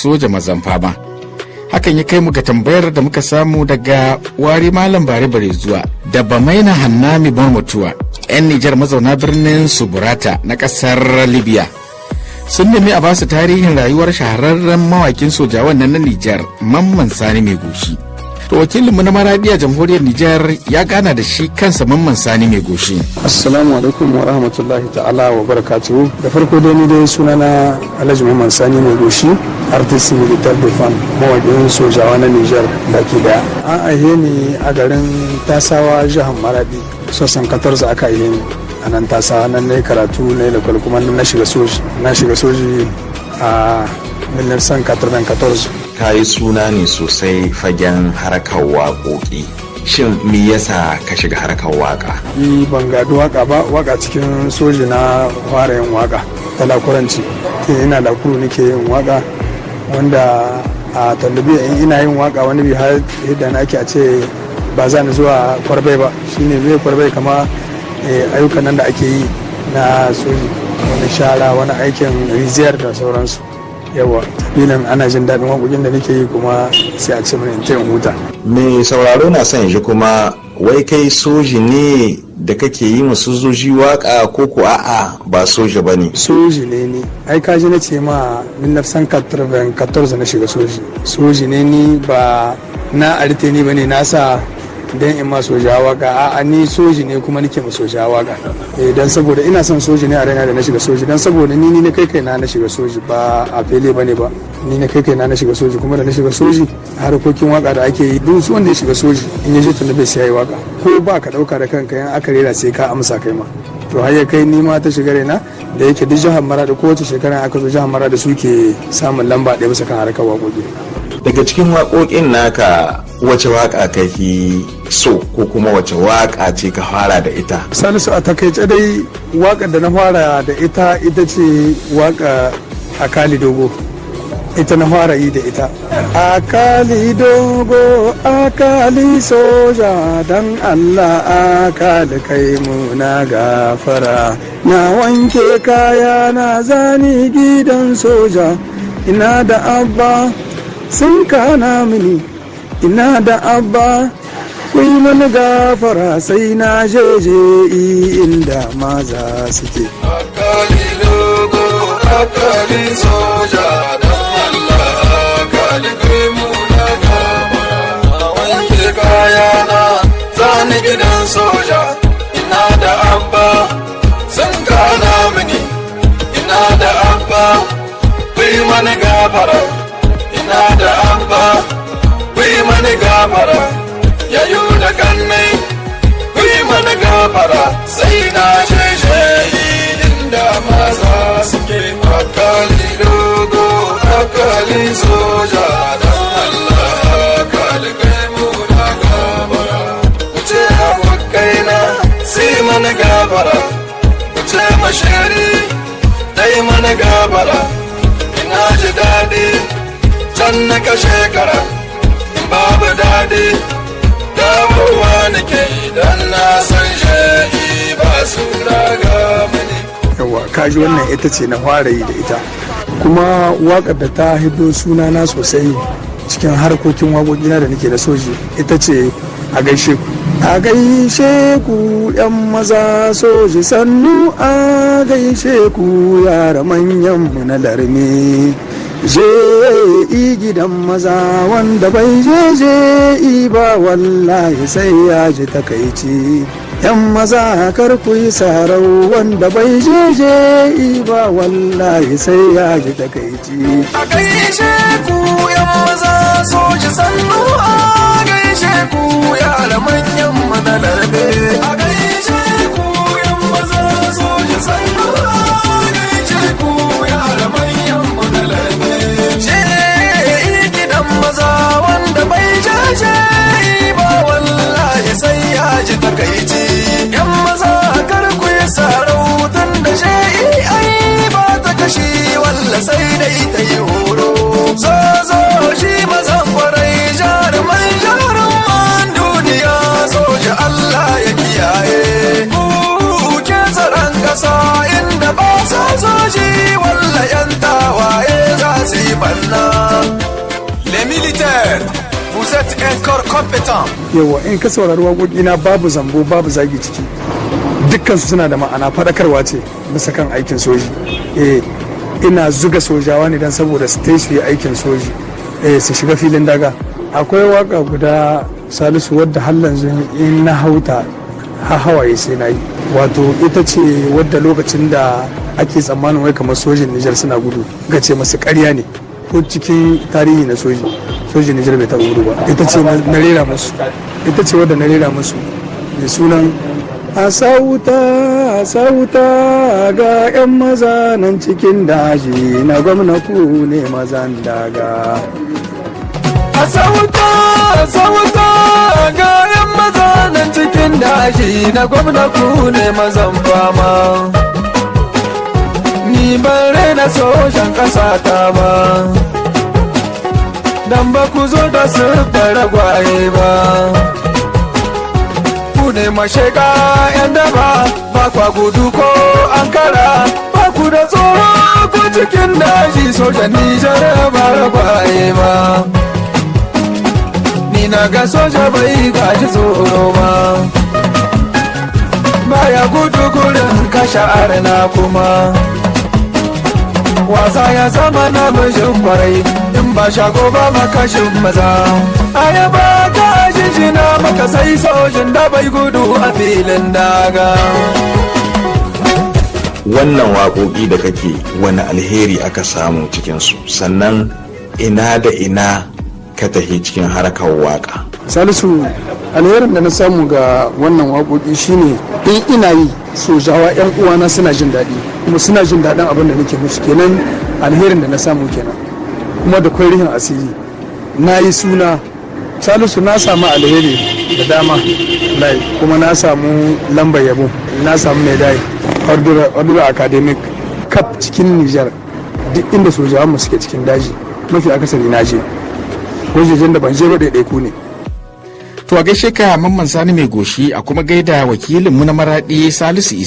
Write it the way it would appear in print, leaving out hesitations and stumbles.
soja mazan fama. Hakan ya kai mu ga tambayar da muka samu daga wari malam bare zuwa da bamaina hannami mutuwa 'yan Nijar mazauna birnin Suburata na kasar Libya. Sun nemi a basu tarihin rayuwar shahararren mawakin sojawan nan na Nijar Mamman Sani Mai Goshi. To wakilinmu na Maradi a jamhuriyar Nijar ya gana da shi kansa Mamman Sani Mai Goshi. Assalamu alaikum wa rahmatullahi ta'ala wa barakatuhu. Da farko dai ni dai sunana Alhaji Mamman Sani Mai Goshi, artist militaire de fan, mawakin sojawa na Nijar baki daya. An aihe ni a garin Tasawa jihar Maradi. Sosan 14 aka aihe ni a nan Tasawa, nan na karatu na lakwal kuma na shiga soji. Na shiga soji a 1994. Ka yi suna ne sosai fagen harkar waƙoƙi. Shin me yasa ka shiga harkar waƙa? Ni ban gado waƙa ba, waƙa cikin soji na fara yin waƙa ta lakuranci. Ina lakuru nake yin waƙa wanda a tallabi in ina yin waƙa wani bi har yadda na ake a ce ba za ni zuwa kwarbai ba. Shine zai kwarbai kama ayyukan nan da ake yi na soji, wani shara, wani aikin riziyar da sauransu. Yawa filin ana jin daɗin waƙoƙin da nake yi kuma sai a ce mana in huta. Me sauraro na son shi kuma wai kai soji ne da kake yi masu soji waƙa ko ko a'a ba soji ba ne? Soji ne ni. Ai kaji na ce ma 1994 na shiga soji. Soji ne ni, ba na arite ni bane na sa dan in ma soja waka. A'a ni soji ne kuma nake ma soja waka. Dan saboda ina son soji ne a raina da na shiga soji, dan saboda ni na kai na shiga soji, ba a fele bane ba. Ni na kai na shiga soji, kuma da na shiga soji harkokin waka da ake yi duk wanda ya shiga soji in ya je tunda bai sai waka ko ba ka dauka da kanka, yan aka rera sai ka amsa kai ma. To har ya kai ni ma ta shiga raina da yake duk jihar Maradi kowace shekara aka zo jihar Maradi suke samun lamba ɗaya bisa kan harkar waƙoƙi. Daga cikin waƙoƙin naka wace waƙa kake so ko kuma wace waƙa ce ka fara da ita? Salisu, a takaice dai waƙar da na fara da ita ce waƙa Akali Dogo. Ita na fara yi da ita. Akali Dogo, Akali soja, dan Allah Akali kai mu na gafara. Na wanke kaya na zani gidan soja, ina da abba sun kana mini, ina da abba kuyi mana gafara, sai na jeje inda maza suke. Akali Dogo, Akali soja, dan Allah Akali kai mu na gafara. Na wanke kaya na zani gidan soja, ina da abba sun kana mini, ina da abba kuyi mana gafara. Ina da abba kuyi mana gafara, yayu da kannai kuyi mana gafara, sai na sheshe inda maza suke. Akali Dogo, Akali soja, dan Allah Akali kai mu na gafara. Wuce abokaina sai mana gafara, wuce mashari dai mana gafara. Ina ji daɗi can na ka shekara, in babu daɗi dawowa nake idan na san sha'i ba su daga mini. Yawa kaji wannan ita ce na fara yi da ita, kuma waƙar da ta hiddo sunana sosai cikin harkokin waƙoƙina da nake da soji ita ce a gaishe ku. A gaishe ku yan maza soji sannu, a gaishe ku yara manyan mu na larme. Je gidan maza wanda bai je ba wallahi sai ya ji takaici. Yan maza kar ku yi sarau wanda bai je ba wallahi sai ya ji takaici. A gaishe ku yan maza soji sannu, a gaishe ku yara manyan mu na larbe. A gaishe ku yan maza soji sannu, a gaishe ku yara manyan mu na larbe. Maza wanda bai jaje ba wallahi sai ya ji takaici. Yan maza kar ku yi sarautan da ai ba ta kashi walla sai dai ta yi horo. Zo shi mazan kwarai jaruman duniya soja Allah ya kiyaye. vous êtes un corps compétent. Yawa in ka saurari waƙoƙina babu zambo babu zagi ciki. Dukkansu suna da ma'ana, faɗakarwa ce bisa kan aikin soji. Ina zuga sojawa ne don saboda su su yi aikin soji, su shiga filin daga. Akwai waka guda Salisu wadda har yanzu in na hauta hawaye sai na yi, wato ita ce wadda lokacin da ake tsammanin wai kamar sojin Nijar suna gudu ga ce masu ƙarya ne, ko cikin tarihi na sojin Nijar bai taɓa gudu ba. Ita ce na rera musu, ita ce wadda na rera musu mai sunan a sauta ga 'yan maza nan cikin daji na gwamna ku ne mazan daga. A sauta ga 'yan maza nan cikin daji na gwamna ku ne mazan fama. Ni ban raina sojan ƙasa ta ba, dan ba ku zo da siffar ragwaye ba. Ku ne mashega 'yan daba, ba kwa gudu ko ankara, ba ku da tsoro ko cikin daji sojan Nijar ba ragwaye ba. Ni na ga soja bai gaji tsoro ba, baya gudu gurin kashe arna kuma. Wasa ya zama na mijin kwarai, in ba shago ba makashin maza. Ayaba ta jinjina maka sai sojin da bai gudu a filin daga. Wannan waƙoƙi da kake wani alheri aka samu cikinsu, sannan ina da ina ka tafi cikin harkar waƙa? Salisu, alherin da na samu ga wannan waƙoƙi shine in ina yi sojawa 'yan uwana suna jin daɗi, kuma suna jin daɗin abin da nake musu, kenan alherin da na samu kenan. Kuma da kwai asiri na yi suna. Salisu, na samu alheri da dama, kuma na samu lambar yabo, na samu medai ordura academic cup cikin Nijar. Duk inda sojawan mu suke cikin daji mafi akasari na je, wajejen da ban je ba ɗaiɗaiku ne. To a gaishe ka Mamman Sani mai goshi, a kuma gaida wakilinmu na Maraɗi Salisu Isa.